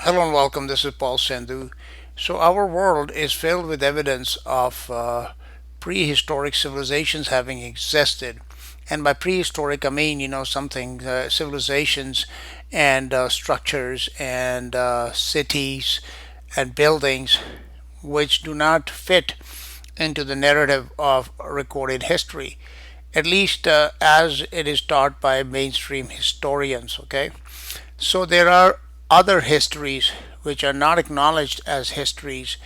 Hello and welcome. This is Paul Sandhu. So, our world is filled with evidence of prehistoric civilizations having existed. And by prehistoric, I mean, something, civilizations and structures and cities and buildings which do not fit into the narrative of recorded history, at least as it is taught by mainstream historians. Okay, so there are other histories which are not acknowledged as histories,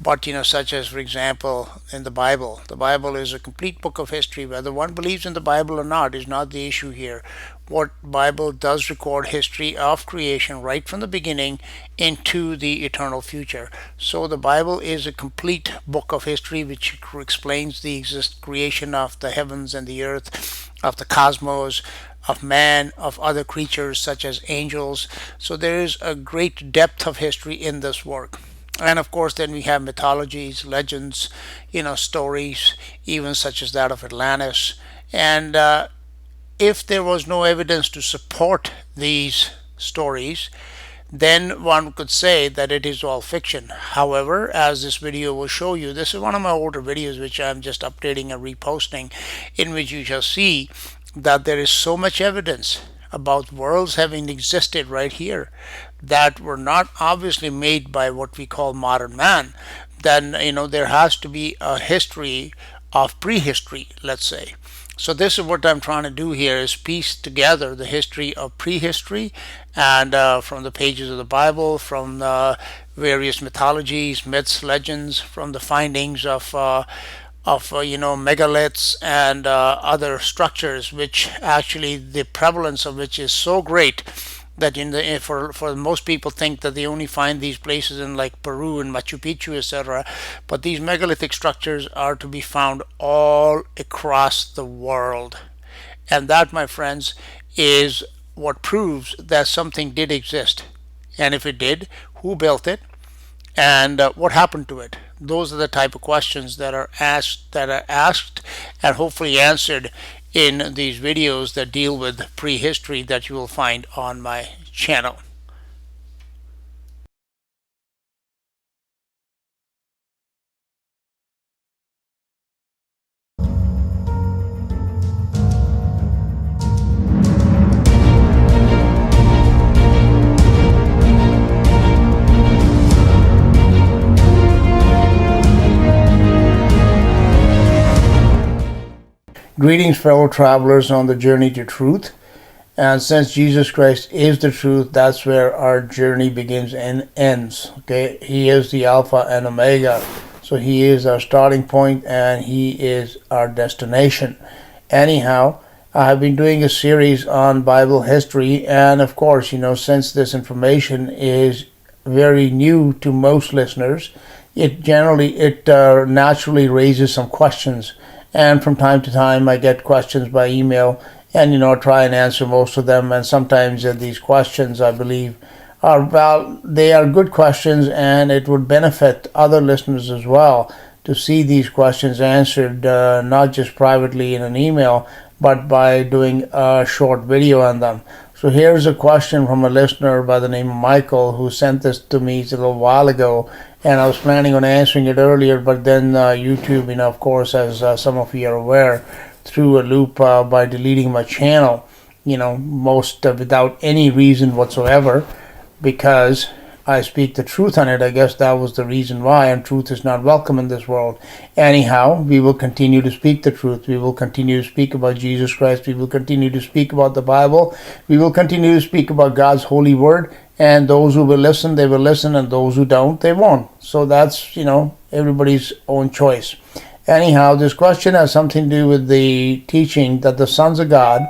but such as, for example, in the Bible. The Bible is a complete book of history. Whether one believes in the Bible or not is not the issue here. What Bible does record history of creation right from the beginning into the eternal future. So the Bible is a complete book of history which explains the creation of the heavens and the earth, of the cosmos, of man, of other creatures such as angels. So there is a great depth of history in this work. And of course, then we have mythologies, legends, stories, even such as that of Atlantis. And if there was no evidence to support these stories, then one could say that it is all fiction. However, as this video will show you, this is one of my older videos which I'm just updating and reposting, in which you shall see that there is so much evidence about worlds having existed right here that were not obviously made by what we call modern man. Then there has to be a history of prehistory, let's say. So this is what I'm trying to do here, is piece together the history of prehistory, and from the pages of the Bible, from various mythologies, myths, legends, from the findings of megaliths and other structures, which actually the prevalence of which is so great that for most people think that they only find these places in like Peru and Machu Picchu, etc. But these megalithic structures are to be found all across the world, and that, my friends, is what proves that something did exist. And if it did, who built it, and what happened to it? Those are the type of questions that are asked and hopefully answered in these videos that deal with prehistory that you will find on my channel. Greetings, fellow travelers on the journey to truth. And since Jesus Christ is the truth, that's where our journey begins and ends. Okay, He is the Alpha and Omega. So He is our starting point and He is our destination. Anyhow, I have been doing a series on Bible history, and of course, since this information is very new to most listeners, it naturally raises some questions. And from time to time, I get questions by email, and try and answer most of them. And sometimes these questions, I believe, they are good questions, and it would benefit other listeners as well to see these questions answered, not just privately in an email, but by doing a short video on them. So here's a question from a listener by the name of Michael, who sent this to me a little while ago, and I was planning on answering it earlier, but then YouTube, of course, as some of you are aware, threw a loop by deleting my channel, most without any reason whatsoever, because I speak the truth on it. I guess that was the reason why, and truth is not welcome in this world. Anyhow, we will continue to speak the truth. We will continue to speak about Jesus Christ. We will continue to speak about the Bible. We will continue to speak about God's holy word, and those who will listen, they will listen, and those who don't, they won't. So that's, everybody's own choice. Anyhow, this question has something to do with the teaching that the sons of God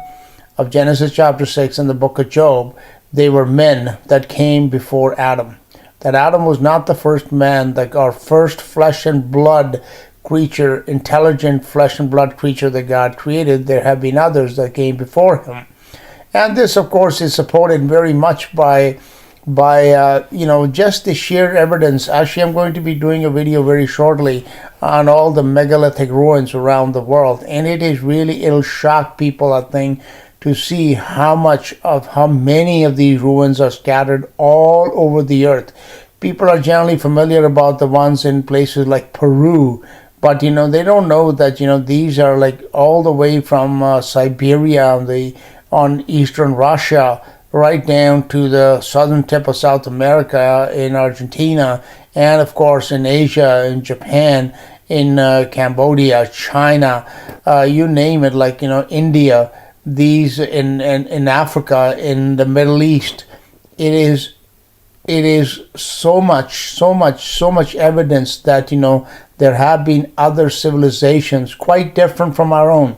of Genesis chapter 6 and the book of Job, they were men that came before Adam. That Adam was not the first man, like our first flesh and blood creature, intelligent flesh and blood creature that God created. There have been others that came before him. And this, of course, is supported very much by just the sheer evidence. Actually, I'm going to be doing a video very shortly on all the megalithic ruins around the world, and it'll shock people, I think, to see how many of these ruins are scattered all over the earth. People are generally familiar about the ones in places like Peru, but they don't know that these are like all the way from Siberia on eastern Russia right down to the southern tip of South America in Argentina, and of course in Asia, in Japan, in Cambodia, China, you name it, like India, these in Africa, in the Middle East. It is so much evidence that there have been other civilizations quite different from our own,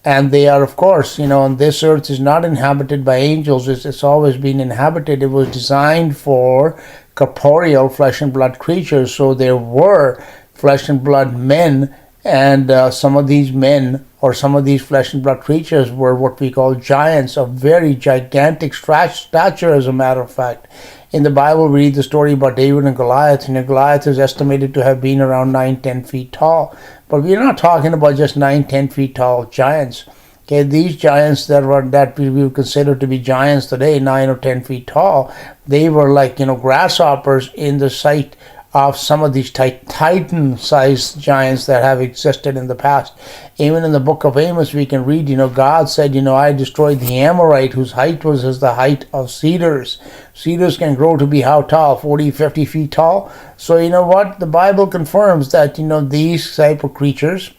and they are, of course, and this earth is not inhabited by angels. It's always been inhabited. It was designed for corporeal flesh and blood creatures. So there were flesh and blood men, and some of these men or some of these flesh and blood creatures were what we call giants, of very gigantic stature, as a matter of fact. In the Bible, we read the story about David and Goliath, and Goliath is estimated to have been around 9-10 feet tall. But we're not talking about just 9-10 feet tall giants. Okay, these giants that we would consider to be giants today, 9 or 10 feet tall, they were like grasshoppers in the sight of some of these titan-sized giants that have existed in the past. Even in the book of Amos, we can read, God said, I destroyed the Amorite, whose height was as the height of cedars. Cedars can grow to be how tall? 40, 50 feet tall? So what? The Bible confirms that, these type of creatures,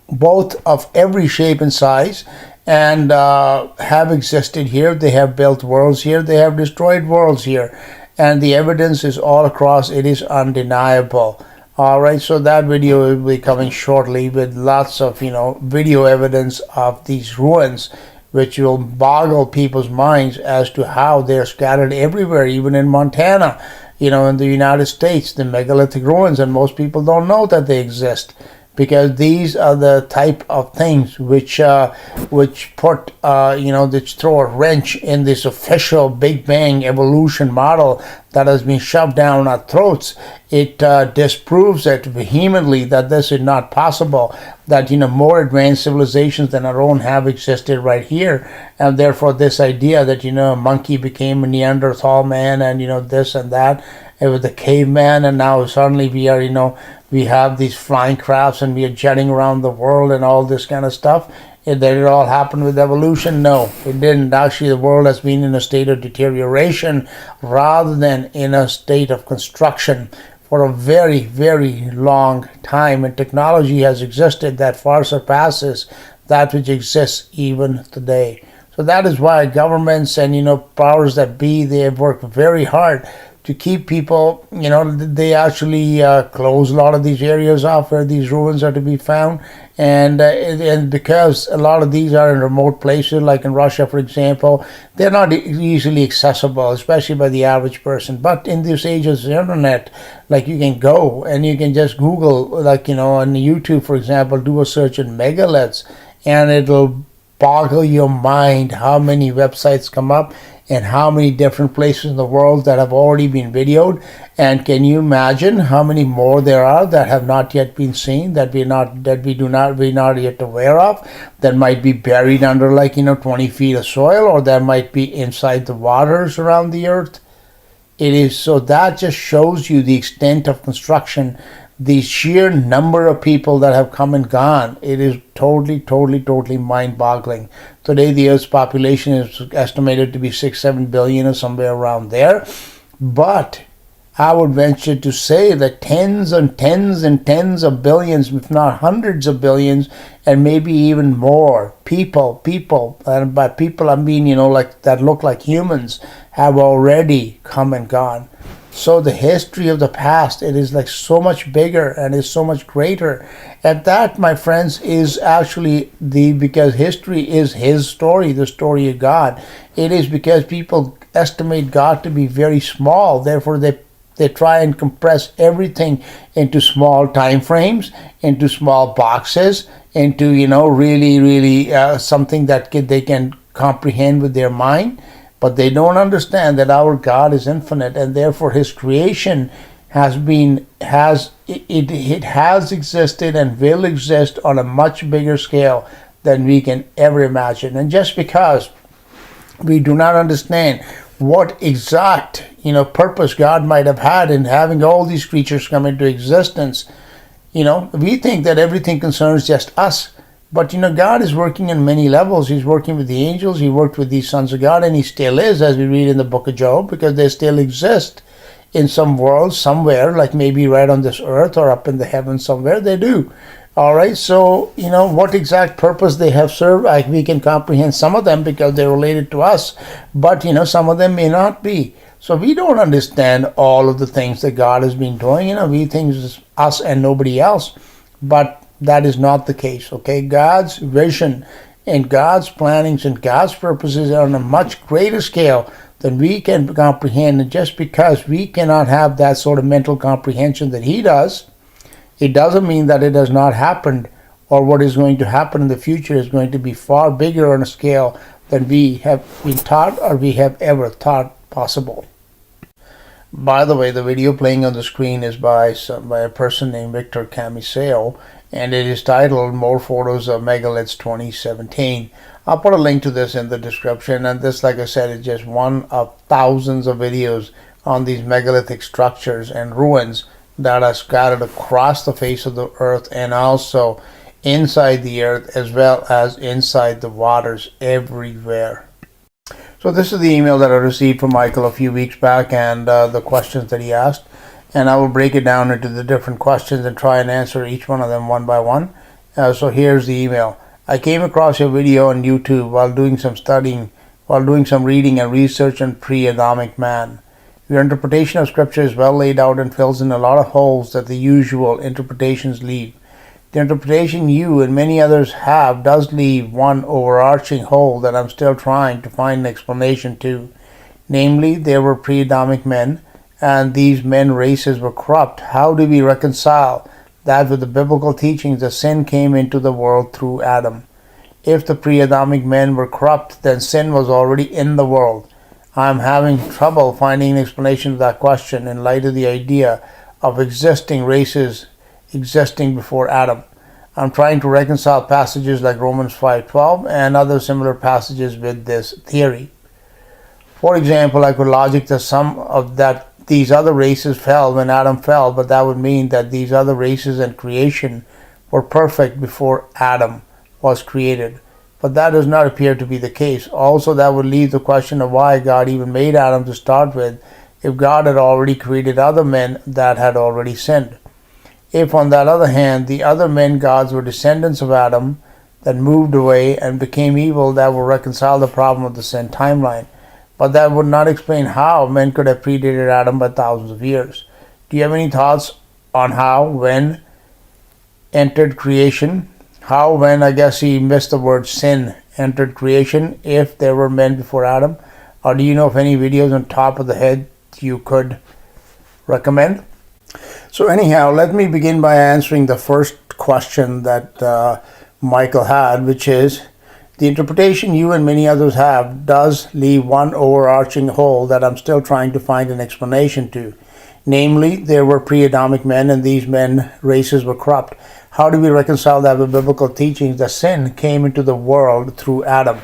both of every shape and size, and have existed here. They have built worlds here. They have destroyed worlds here. And the evidence is all across. It is undeniable. Alright, so that video will be coming shortly with lots of, video evidence of these ruins, which will boggle people's minds as to how they're scattered everywhere, even in Montana, in the United States, the megalithic ruins, and most people don't know that they exist, because these are the type of things which put which throw a wrench in this official Big Bang evolution model that has been shoved down our throats. It disproves it vehemently that this is not possible, that more advanced civilizations than our own have existed right here, and therefore this idea that a monkey became a Neanderthal man, and this and that, it was the caveman, and now suddenly we are we have these flying crafts and we are jetting around the world and all this kind of stuff. Did it all happen with evolution? No, it didn't. Actually, the world has been in a state of deterioration rather than in a state of construction for a very, very long time. And technology has existed that far surpasses that which exists even today. So that is why governments and, powers that be, they have worked very hard to keep people, they actually close a lot of these areas off where these ruins are to be found. And because a lot of these are in remote places, like in Russia, for example, they're not easily accessible, especially by the average person. But in this age of the internet, like you can go and you can just Google, like, on YouTube, for example, do a search in megaliths, and it'll boggle your mind how many websites come up and how many different places in the world that have already been videoed. And can you imagine how many more there are that have not yet been seen, that we're not yet aware of, that might be buried under 20 feet of soil, or that might be inside the waters around the earth? It is, so that just shows you the extent of construction, the sheer number of people that have come and gone. It is totally mind-boggling. Today, the Earth's population is estimated to be 6-7 billion or somewhere around there. But I would venture to say that tens and tens of billions, if not hundreds of billions, and maybe even more people, and by people I mean, like that look like humans, have already come and gone. So the history of the past, it is like so much bigger and is so much greater. And that, my friends, is actually because history is his story, the story of God. It is because people estimate God to be very small. Therefore, they try and compress everything into small time frames, into small boxes, into, really something that they can comprehend with their mind. But they don't understand that our God is infinite, and therefore His creation has existed and will exist on a much bigger scale than we can ever imagine. And just because we do not understand what exact purpose God might have had in having all these creatures come into existence, we think that everything concerns just us. But God is working in many levels. He's working with the angels. He worked with these sons of God, and he still is, as we read in the book of Job, because they still exist in some world somewhere, like maybe right on this earth or up in the heavens somewhere. They do. All right. So what exact purpose they have served, we can comprehend some of them because they're related to us, but some of them may not be. So we don't understand all of the things that God has been doing. We think it's us and nobody else, but that is not the case. Okay, God's vision and God's plannings and God's purposes are on a much greater scale than we can comprehend. And just because we cannot have that sort of mental comprehension that he does, it doesn't mean that it has not happened, or what is going to happen in the future is going to be far bigger on a scale than we have been taught or we have ever thought possible. By the way, the video playing on the screen is by a person named Victor Camiseo, and it is titled More Photos of Megaliths 2017. I'll put a link to this in the description, and this, like I said, is just one of thousands of videos on these megalithic structures and ruins that are scattered across the face of the earth, and also inside the earth as well as inside the waters everywhere. So this is the email that I received from Michael a few weeks back, and the questions that he asked. And I will break it down into the different questions and try and answer each one of them one by one. So here's the email. I came across your video on YouTube while doing some reading and research on pre-Adamic man. Your interpretation of scripture is well laid out and fills in a lot of holes that the usual interpretations leave. The interpretation you and many others have does leave one overarching hole that I'm still trying to find an explanation to. Namely, there were pre-Adamic men, and these men races were corrupt. How do we reconcile that with the biblical teachings that sin came into the world through Adam? If the pre-Adamic men were corrupt, then sin was already in the world. I'm having trouble finding an explanation of that question in light of the idea of existing races existing before Adam. I'm trying to reconcile passages like Romans 5:12 and other similar passages with this theory. For example, I could logic that these other races fell when Adam fell, but that would mean that these other races and creation were perfect before Adam was created. But that does not appear to be the case. Also, that would leave the question of why God even made Adam to start with, if God had already created other men that had already sinned. If, on the other hand, the other men gods were descendants of Adam that moved away and became evil, that would reconcile the problem of the sin timeline. But that would not explain how men could have predated Adam by thousands of years. Do you have any thoughts on how, when, entered creation? How, when, I guess he missed the word sin, entered creation, if there were men before Adam? Or do you know of any videos on top of the head you could recommend? So anyhow, let me begin by answering the first question that Michael had, which is, the interpretation you and many others have does leave one overarching hole that I'm still trying to find an explanation to. Namely, there were pre-Adamic men, and these men races were corrupt. How do we reconcile that with biblical teachings that sin came into the world through Adam?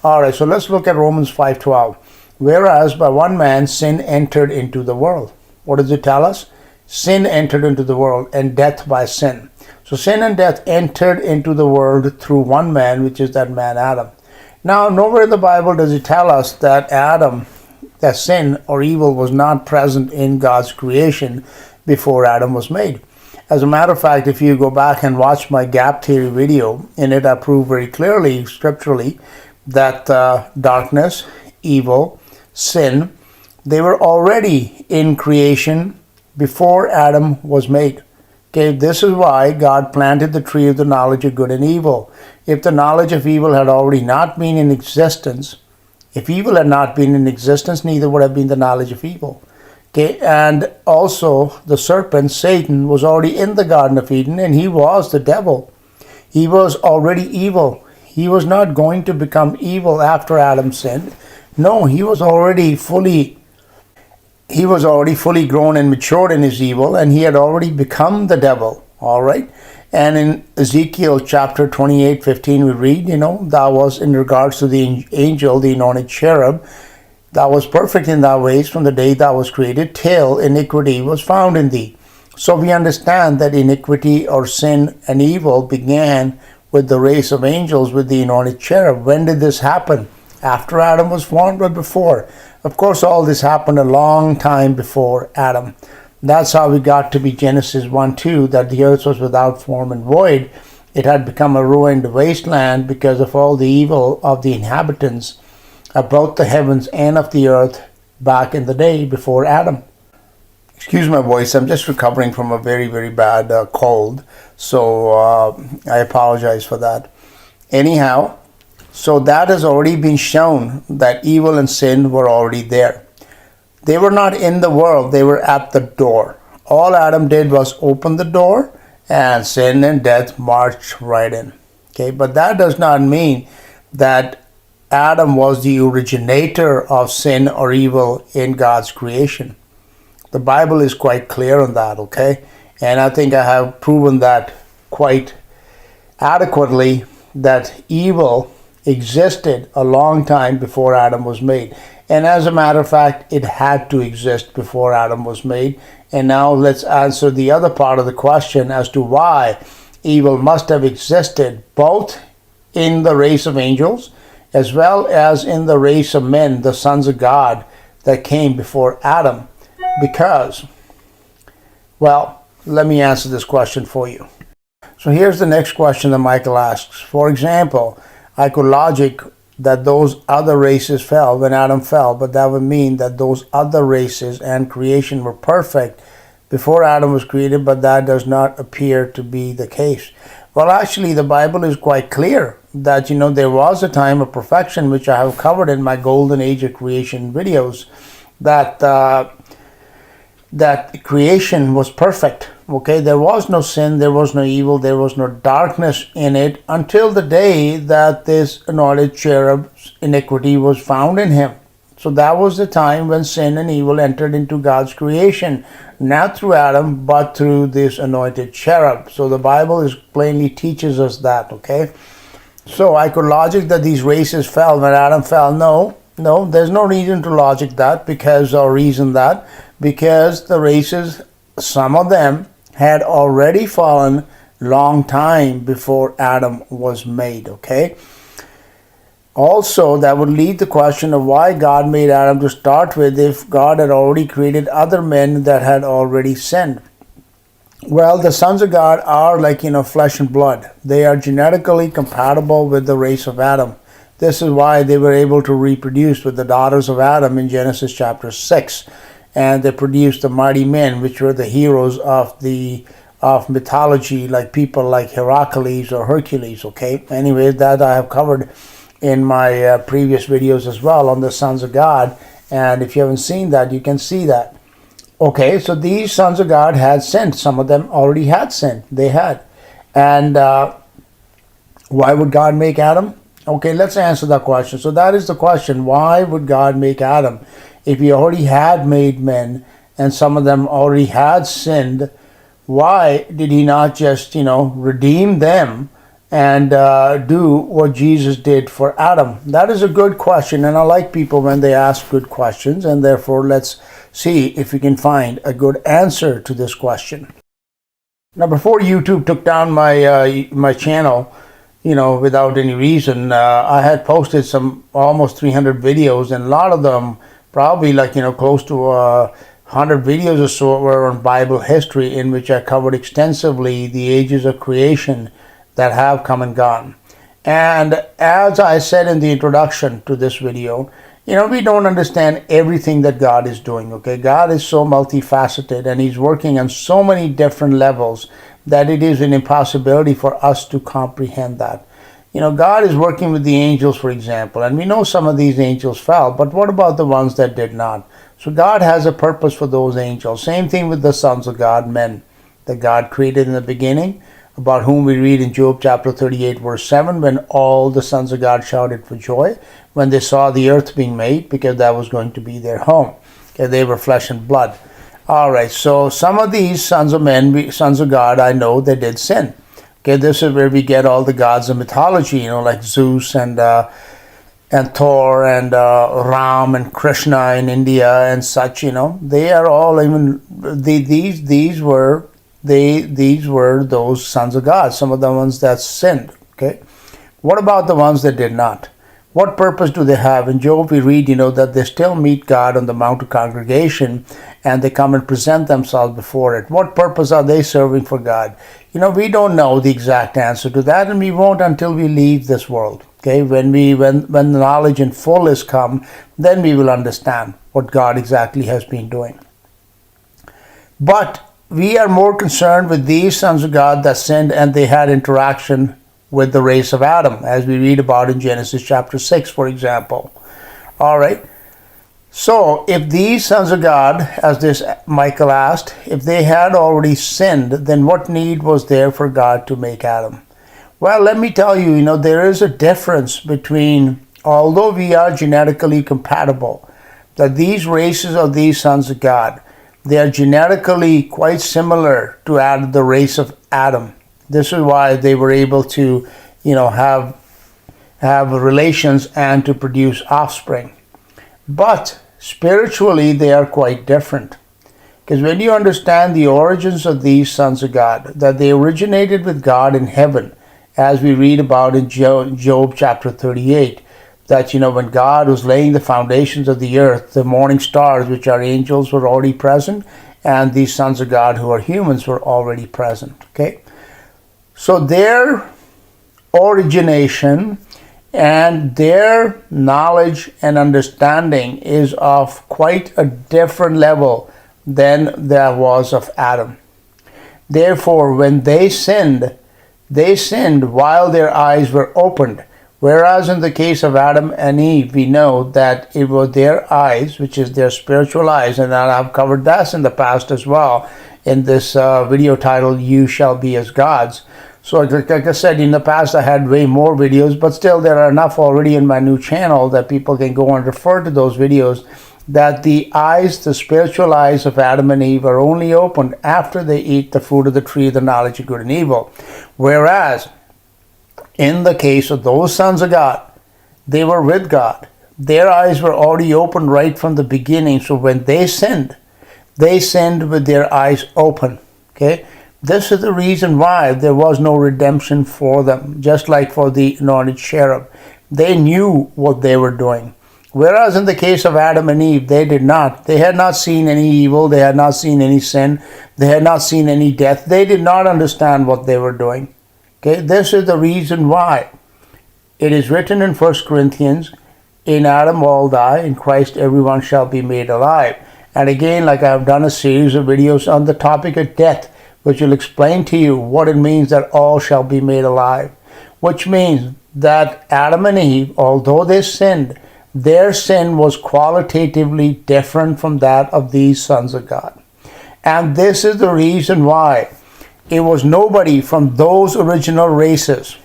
Alright, so let's look at Romans 5:12. Whereas by one man sin entered into the world. What does it tell us? Sin entered into the world, and death by sin. So sin and death entered into the world through one man, which is that man Adam. Now, nowhere in the Bible does it tell us that that sin or evil was not present in God's creation before Adam was made. As a matter of fact, if you go back and watch my gap theory video, in it I prove very clearly, scripturally, that darkness, evil, sin, they were already in creation before Adam was made. Okay, this is why God planted the tree of the knowledge of good and evil. If the knowledge of evil had already not been in existence, if evil had not been in existence, neither would have been the knowledge of evil. Okay, and also the serpent, Satan, was already in the Garden of Eden, and he was the devil. He was already evil. He was not going to become evil after Adam sinned. No, he was already fully grown and matured in his evil, and he had already become the devil. All right, And in Ezekiel chapter 28:15, we read, that was in regards to the angel, the anointed cherub, that was perfect in thy ways from the day that was created till iniquity was found in thee. So we understand that iniquity or sin and evil began with the race of angels with the anointed cherub. When did this happen? After Adam was formed or before? Of course, all this happened a long time before Adam. That's how we got to be Genesis 1:2, that the earth was without form and void. It had become a ruined wasteland because of all the evil of the inhabitants of both the heavens and of the earth back in the day before Adam. Excuse my voice, I'm just recovering from a very, very bad cold, so I apologize for that. Anyhow, so that has already been shown that evil and sin were already there. They were not in the world, they were at the door. All Adam did was open the door and sin and death marched right in. Okay, but that does not mean that Adam was the originator of sin or evil in God's creation. The Bible is quite clear on that, okay? And I think I have proven that quite adequately, that evil existed a long time before Adam was made. And as a matter of fact, it had to exist before Adam was made. And now let's answer the other part of the question as to why evil must have existed both in the race of angels as well as in the race of men, the sons of God that came before Adam. Because, well, let me answer this question for you. So here's the next question that Michael asks. For example, I could logic that those other races fell when Adam fell, but that would mean that those other races and creation were perfect before Adam was created, but that does not appear to be the case. Well, actually, the Bible is quite clear that, there was a time of perfection, which I have covered in my Golden Age of Creation videos, that creation was perfect. Okay, there was no sin, there was no evil, there was no darkness in it until the day that this anointed cherub's iniquity was found in him. So that was the time when sin and evil entered into God's creation, not through Adam, but through this anointed cherub. So the Bible plainly teaches us that, okay? So I could logic that these races fell when Adam fell. No, there's no reason to logic that because the races, some of them had already fallen long time before Adam was made, okay? Also, that would lead the question of why God made Adam to start with if God had already created other men that had already sinned. Well, the sons of God are like, flesh and blood. They are genetically compatible with the race of Adam. This is why they were able to reproduce with the daughters of Adam in Genesis chapter 6. And they produced the mighty men, which were the heroes of mythology, like people like Heracles or Hercules, okay? Anyway, that I have covered in my previous videos as well on the sons of God. And if you haven't seen that, you can see that. Okay, so these sons of God had sinned. Some of them already had sinned. They had. And why would God make Adam? Okay, let's answer that question. So that is the question. Why would God make Adam? If he already had made men and some of them already had sinned, why did he not just, redeem them and do what Jesus did for Adam? That is a good question, and I like people when they ask good questions, and therefore let's see if we can find a good answer to this question. Now, before YouTube took down my channel, without any reason, I had posted some almost 300 videos, and a lot of them, probably close to 100 videos or so, were on Bible history, in which I covered extensively the ages of creation that have come and gone. And as I said in the introduction to this video, we don't understand everything that God is doing, okay? God is so multifaceted, and he's working on so many different levels that it is an impossibility for us to comprehend that. God is working with the angels, for example, and we know some of these angels fell, but what about the ones that did not? So God has a purpose for those angels. Same thing with the sons of God, men that God created in the beginning, about whom we read in Job chapter 38, verse 7, when all the sons of God shouted for joy when they saw the earth being made, because that was going to be their home. Okay, they were flesh and blood. All right, so some of these sons of men, sons of God, I know they did sin. Okay, this is where we get all the gods of mythology, like Zeus and Thor and Ram and Krishna in India and such. They are all even these were those sons of God. Some of the ones that sinned. Okay, what about the ones that did not? What purpose do they have? In Job we read, that they still meet God on the Mount of Congregation and they come and present themselves before it. What purpose are they serving for God? We don't know the exact answer to that, and we won't until we leave this world. Okay, when the knowledge in full is come, then we will understand what God exactly has been doing. But we are more concerned with these sons of God that sinned and they had interaction with the race of Adam, as we read about in Genesis chapter 6, for example. All right. So, if these sons of God, as this Michael asked, if they had already sinned, then what need was there for God to make Adam? Well, let me tell you, there is a difference between, although we are genetically compatible, that these races of these sons of God, they are genetically quite similar to the race of Adam. This is why they were able to, have relations and to produce offspring. But spiritually, they are quite different. Because when you understand the origins of these sons of God, that they originated with God in heaven, as we read about in Job chapter 38, that, when God was laying the foundations of the earth, the morning stars, which are angels, were already present, and these sons of God, who are humans, were already present. Okay? So their origination and their knowledge and understanding is of quite a different level than there was of Adam. Therefore, when they sinned while their eyes were opened. Whereas in the case of Adam and Eve, we know that it was their eyes, which is their spiritual eyes, and I've covered that in the past as well in this video titled, You Shall Be As Gods. So like I said, in the past I had way more videos, but still there are enough already in my new channel that people can go and refer to those videos, that the spiritual eyes of Adam and Eve are only opened after they eat the fruit of the tree of the knowledge of good and evil. Whereas, in the case of those sons of God, they were with God. Their eyes were already open right from the beginning. So when they sinned with their eyes open. Okay? This is the reason why there was no redemption for them, just like for the anointed cherub. They knew what they were doing. Whereas in the case of Adam and Eve, they did not. They had not seen any evil. They had not seen any sin. They had not seen any death. They did not understand what they were doing. Okay, this is the reason why it is written in 1 Corinthians, in Adam all die, in Christ everyone shall be made alive. And again, like I have done a series of videos on the topic of death, which will explain to you what it means that all shall be made alive. Which means that Adam and Eve, although they sinned, their sin was qualitatively different from that of these sons of God. And this is the reason why it was nobody from those original races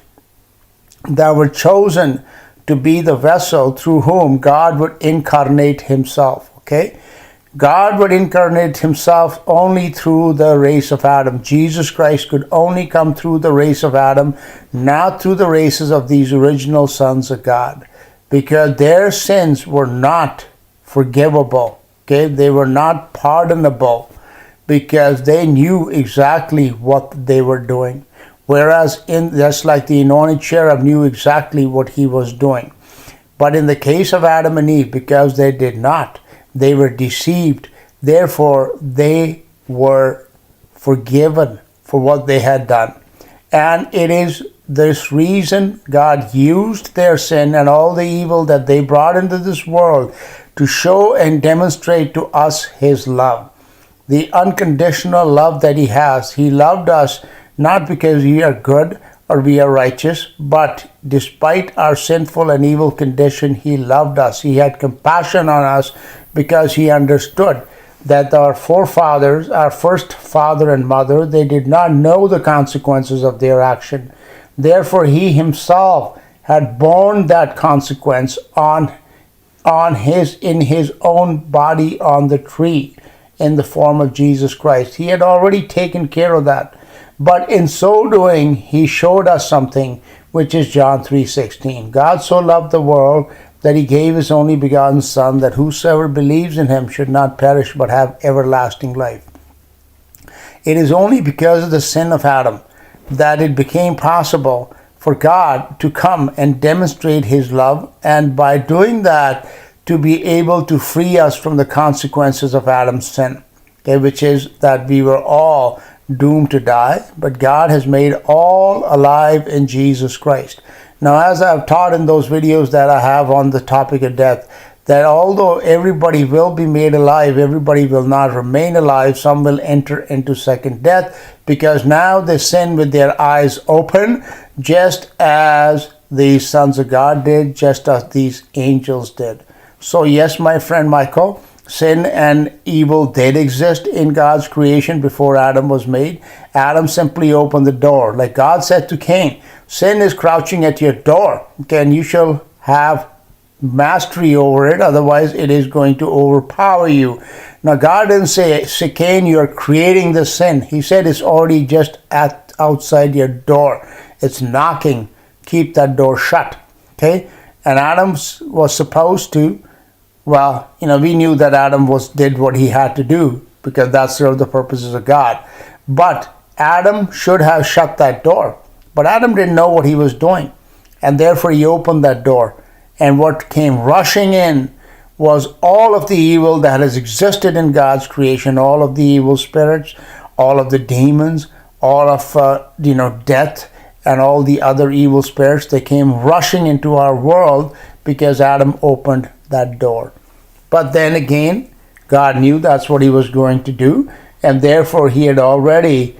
that were chosen to be the vessel through whom God would incarnate himself. Okay? God would incarnate himself only through the race of Adam. Jesus Christ could only come through the race of Adam, not through the races of these original sons of God, because their sins were not forgivable. Okay? They were not pardonable, because they knew exactly what they were doing. Whereas just like the anointed cherub knew exactly what he was doing. But in the case of Adam and Eve, because they did not, they were deceived. Therefore, they were forgiven for what they had done. And it is this reason God used their sin and all the evil that they brought into this world to show and demonstrate to us his love. The unconditional love that he has. He loved us not because we are good or we are righteous, but despite our sinful and evil condition, he loved us. He had compassion on us because he understood that our forefathers, our first father and mother, they did not know the consequences of their action. Therefore, he himself had borne that consequence in his own body on the tree, in the form of Jesus Christ. He had already taken care of that. But in so doing, he showed us something, which is John 3:16. God so loved the world that he gave his only begotten Son, that whosoever believes in him should not perish but have everlasting life. It is only because of the sin of Adam that it became possible for God to come and demonstrate his love, and by doing that, to be able to free us from the consequences of Adam's sin, okay, which is that we were all doomed to die, but God has made all alive in Jesus Christ. Now, as I've taught in those videos that I have on the topic of death, that although everybody will be made alive, everybody will not remain alive. Some will enter into second death, because now they sin with their eyes open, just as the sons of God did, just as these angels did. So yes, my friend Michael, sin and evil did exist in God's creation before Adam was made. Adam simply opened the door. Like God said to Cain, sin is crouching at your door, okay, and you shall have mastery over it, otherwise it is going to overpower you. Now God didn't say, Cain, you're creating the sin. He said it's already just outside your door. It's knocking. Keep that door shut. Okay? And Adam was supposed to, well, we knew that Adam did what he had to do, because that served the purposes of God. But Adam should have shut that door. But Adam didn't know what he was doing, and therefore he opened that door. And what came rushing in was all of the evil that has existed in God's creation, all of the evil spirits, all of the demons, all of death, and all the other evil spirits. They came rushing into our world because Adam opened that door. But then again, God knew that's what he was going to do, and therefore the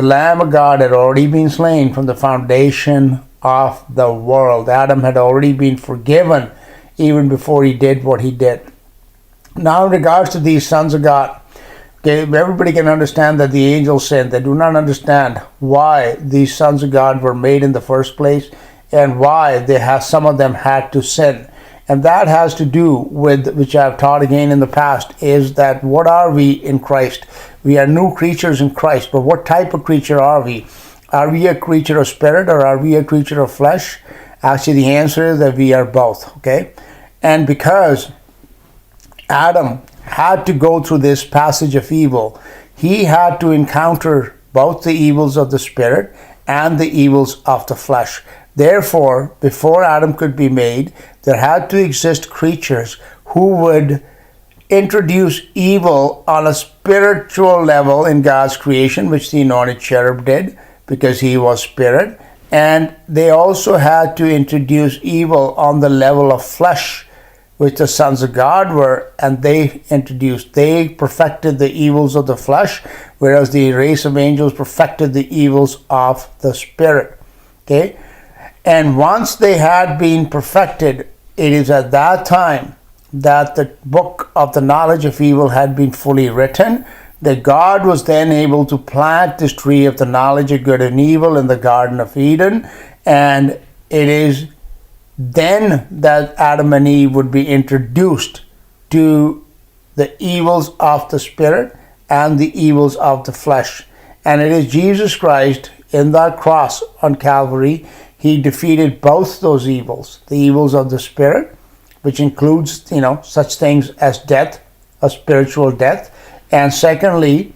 Lamb of God had already been slain from the foundation of the world. Adam had already been forgiven even before he did what he did. Now, in regards to these sons of God, okay, everybody can understand that the angels sinned. They do not understand why these sons of God were made in the first place, and why some of them had to sin. And that has to do with, which I've taught again in the past, is that what are we in Christ? We are new creatures in Christ, but what type of creature are we? Are we a creature of spirit, or are we a creature of flesh? Actually, the answer is that we are both, okay? And because Adam had to go through this passage of evil, he had to encounter both the evils of the spirit and the evils of the flesh. Therefore, before Adam could be made, there had to exist creatures who would introduce evil on a spiritual level in God's creation, which the anointed cherub did, because he was spirit. And they also had to introduce evil on the level of flesh, which the sons of God were, and they perfected the evils of the flesh, whereas the race of angels perfected the evils of the spirit. Okay? And once they had been perfected, it is at that time that the book of the knowledge of evil had been fully written, that God was then able to plant this tree of the knowledge of good and evil in the Garden of Eden, and it is then that Adam and Eve would be introduced to the evils of the spirit and the evils of the flesh. And it is Jesus Christ in that cross on Calvary. He defeated both those evils, the evils of the spirit, which includes, such things as death, a spiritual death, and secondly,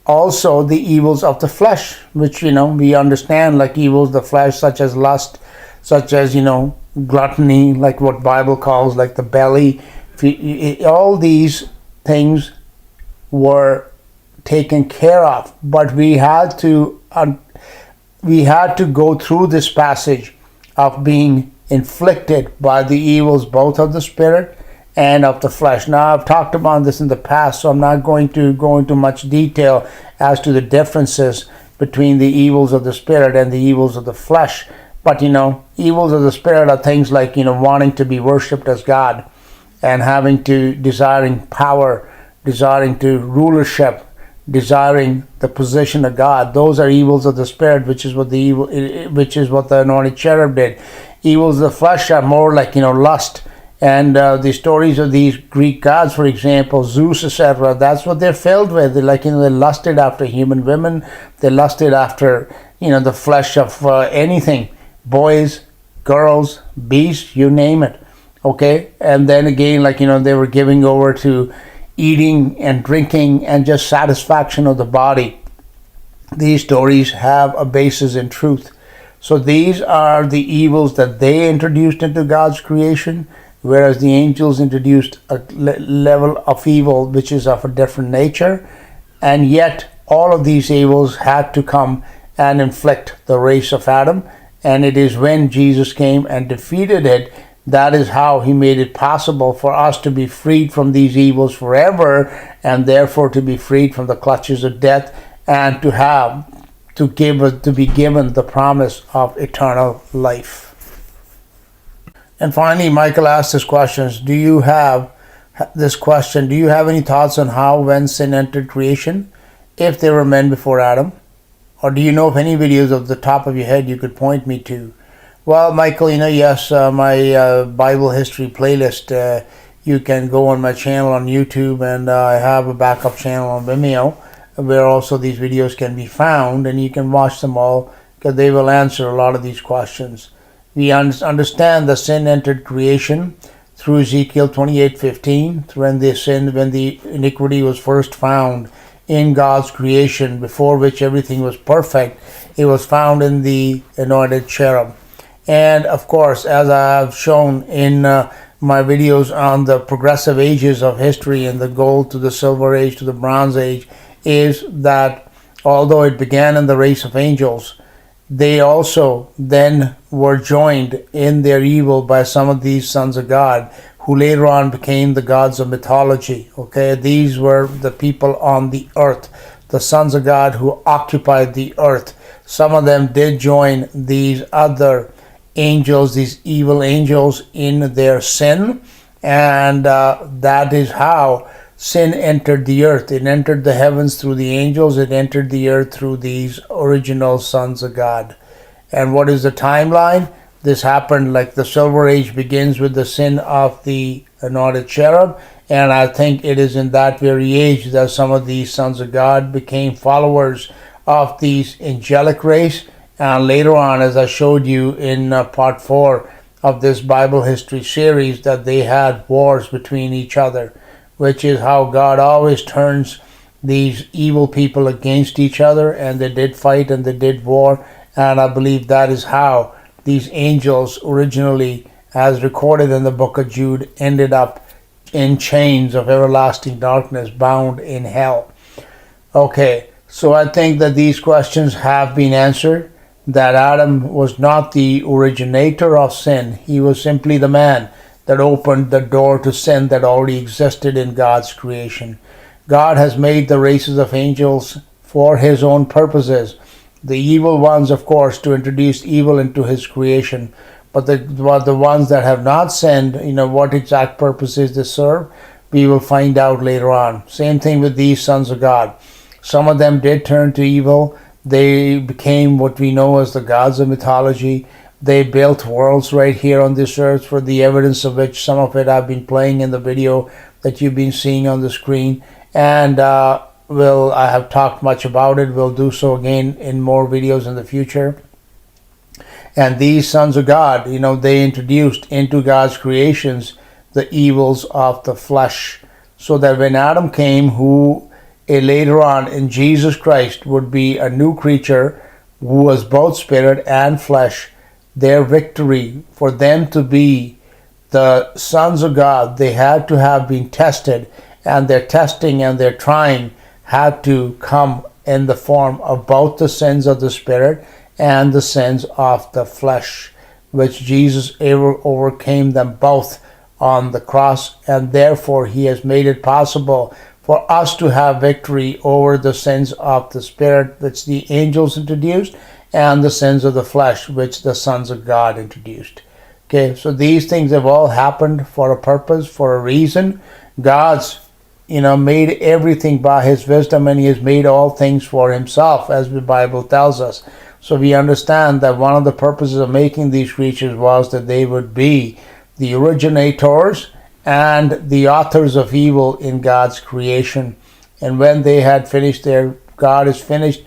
also the evils of the flesh, which, we understand, like evils of the flesh, such as lust, such as, gluttony, like what Bible calls, like the belly. All these things were taken care of, but we had to go through this passage of being inflicted by the evils both of the spirit and of the flesh. Now, I've talked about this in the past, so I'm not going to go into much detail as to the differences between the evils of the spirit and the evils of the flesh. But, evils of the spirit are things like, wanting to be worshipped as God, and desiring power, desiring to rulership, desiring the position of God. Those are evils of the spirit, which is what the anointed cherub did. Evils of the flesh are more like, lust And the stories of these Greek gods, for example, Zeus, etc., that's what they're filled with. They're like, they lusted after human women. They lusted after, the flesh of anything. Boys, girls, beasts, you name it. Okay? And then again, they were giving over to eating and drinking and just satisfaction of the body. These stories have a basis in truth. So these are the evils that they introduced into God's creation, whereas the angels introduced a level of evil which is of a different nature. And yet all of these evils had to come and inflict the race of Adam. And it is when Jesus came and defeated it, that is how he made it possible for us to be freed from these evils forever, and therefore to be freed from the clutches of death, and to be given the promise of eternal life. And finally, Michael asked this question: do you have any thoughts on how, when sin entered creation, if there were men before Adam? Or do you know of any videos off the top of your head you could point me to? Well, Michael, yes, my Bible history playlist, you can go on my channel on YouTube, and I have a backup channel on Vimeo where also these videos can be found, and you can watch them all because they will answer a lot of these questions. We understand the sin entered creation through Ezekiel 28:15, when the iniquity was first found in God's creation, before which everything was perfect. It was found in the anointed cherub. And of course, as I have shown in my videos on the progressive ages of history, and the gold to the silver age to the bronze age, is that although it began in the race of angels, they also then were joined in their evil by some of these sons of God, who later on became the gods of mythology. Okay, these were the people on the earth, the sons of God who occupied the earth. Some of them did join these other angels, these evil angels, in their sin, and that is how sin entered the earth. It entered the heavens through the angels. It entered the earth through these original sons of God. And what is the timeline? This happened, like the silver age begins with the sin of the anointed cherub, and I think it is in that very age that some of these sons of God became followers of these angelic race. And later on, as I showed you in part 4 of this Bible history series, that they had wars between each other, which is how God always turns these evil people against each other, and they did fight and they did war. And I believe that is how these angels originally, as recorded in the book of Jude, ended up in chains of everlasting darkness, bound in hell. Okay, so I think that these questions have been answered, that Adam was not the originator of sin. He was simply the man that opened the door to sin that already existed in God's creation. God has made the races of angels for his own purposes. The evil ones, of course, to introduce evil into his creation. But the ones that have not sinned, what exact purposes they serve, we will find out later on. Same thing with these sons of God. Some of them did turn to evil. They became what we know as the gods of mythology. They built worlds right here on this earth, for the evidence of which some of it I've been playing in the video that you've been seeing on the screen. And I have talked much about it. We'll do so again in more videos in the future. And these sons of God, they introduced into God's creations the evils of the flesh, so that when Adam came, who later on in Jesus Christ would be a new creature who was both spirit and flesh, their victory, for them to be the sons of God, they had to have been tested, and their testing and their trying had to come in the form of both the sins of the spirit and the sins of the flesh, which Jesus overcame them both on the cross, and therefore he has made it possible for us to have victory over the sins of the spirit, which the angels introduced, and the sins of the flesh, which the sons of God introduced. Okay, so these things have all happened for a purpose, for a reason. God's made everything by his wisdom, and he has made all things for himself, as the Bible tells us. So we understand that one of the purposes of making these creatures was that they would be the originators and the authors of evil in God's creation. And when they had finished God is finished.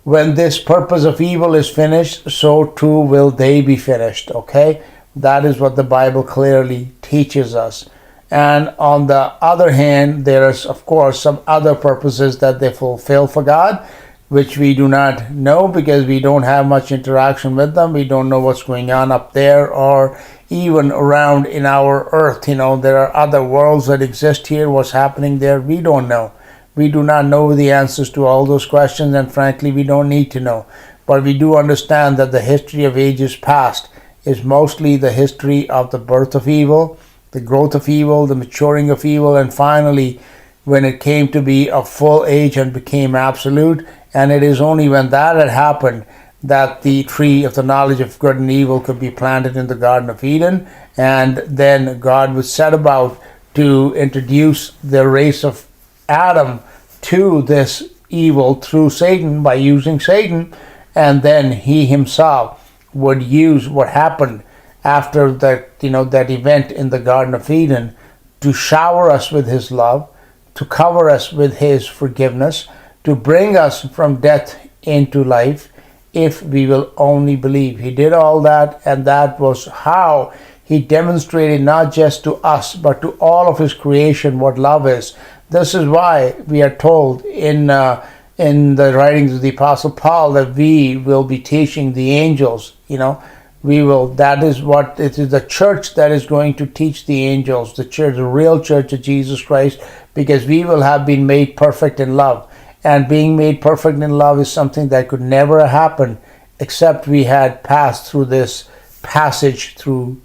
When this purpose of evil is finished, so too will they be finished. Okay? That is what the Bible clearly teaches us. And on the other hand, there is, of course, some other purposes that they fulfill for God, which we do not know because we don't have much interaction with them. We don't know what's going on up there or even around in our earth. There are other worlds that exist here. What's happening there, we don't know. We do not know the answers to all those questions, and frankly, we don't need to know. But we do understand that the history of ages past is mostly the history of the birth of evil, the growth of evil, the maturing of evil, and finally, when it came to be a full age and became absolute. And it is only when that had happened that the tree of the knowledge of good and evil could be planted in the Garden of Eden, and then God would set about to introduce the race of Adam to this evil through Satan by using Satan, and then he himself would use what happened after that event in the Garden of Eden to shower us with his love, to cover us with his forgiveness, to bring us from death into life if we will only believe. He did all that, and that was how he demonstrated not just to us but to all of his creation what love is. This is why we are told in the writings of the Apostle Paul that we will be teaching the angels. That is what it is, the church that is going to teach the angels, the church, the real church of Jesus Christ, because we will have been made perfect in love. And being made perfect in love is something that could never happen except we had passed through this passage through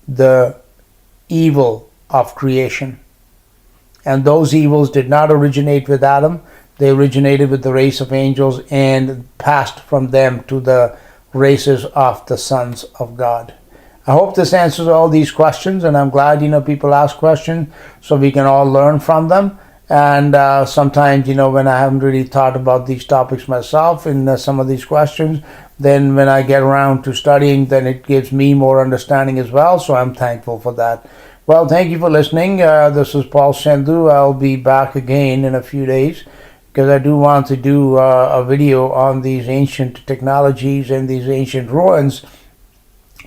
the evil of creation. And those evils did not originate with Adam. They originated with the race of angels and passed from them to the races of the sons of God. I hope this answers all these questions, and I'm glad people ask questions so we can all learn from them. And sometimes when I haven't really thought about these topics myself in some of these questions, then when I get around to studying, then it gives me more understanding as well. So I'm thankful for that. Well, thank you for listening. This is Paul Sandhu. I'll be back again in a few days because I do want to do a video on these ancient technologies and these ancient ruins,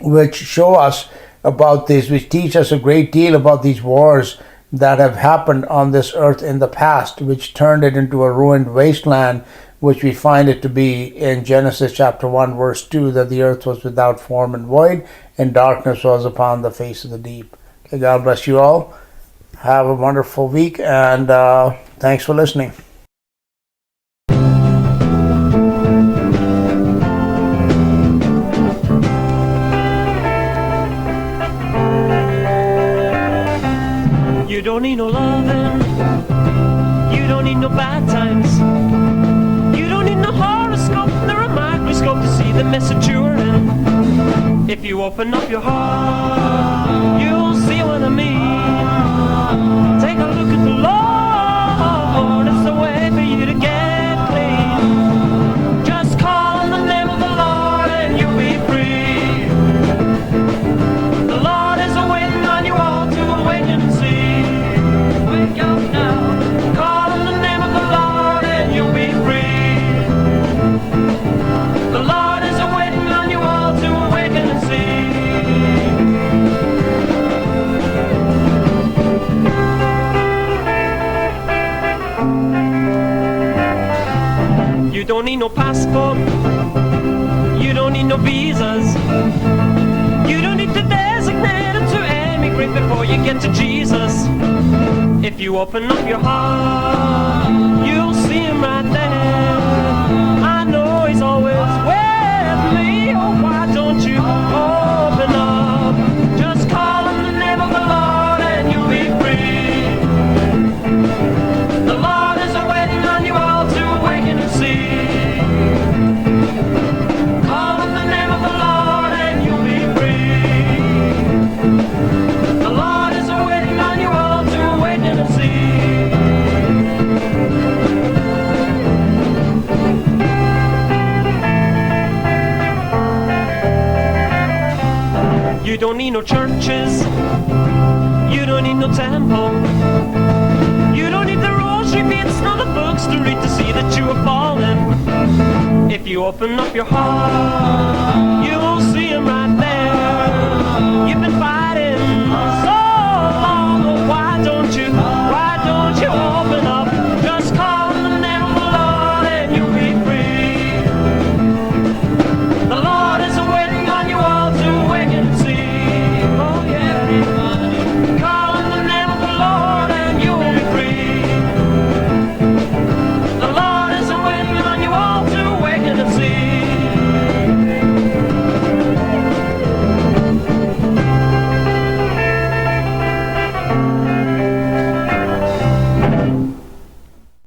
which show us about this, which teach us a great deal about these wars that have happened on this earth in the past, which turned it into a ruined wasteland, which we find it to be in Genesis chapter 1 verse 2, that the earth was without form and void, and darkness was upon the face of the deep. Okay, God bless you all. Have a wonderful week, and thanks for listening. You don't need no loving, you don't need no bad times, you don't need no horoscope nor a microscope to see the message you're in. If you open up your heart, you'll see what I mean. Take a look at the Lord, it's the way for you to get clean. Just call on the name of the Lord and you'll be free. The Lord is waiting on you all to awaken and see. Wake up now, call on the name of the Lord and you'll be free. The Lord is waiting on you all to awaken and see. You don't need no passport, you don't need no visas, you don't need to designate or to emigrate before you get to Jesus. If you open up your heart, you'll see him right there. I know he's always with me. Oh, why don't you open up? Just call on the name of the Lord and you'll be free. The Lord is waiting on you all to awaken and see. Call on the name of the Lord and you'll be free. The Lord is waiting on you all to awaken and see. You don't need no churches. You don't need no temple. You don't need the rosary beads, nor the books to read to see that you are fallen. If you open up your heart, you will see him right there. You've been fighting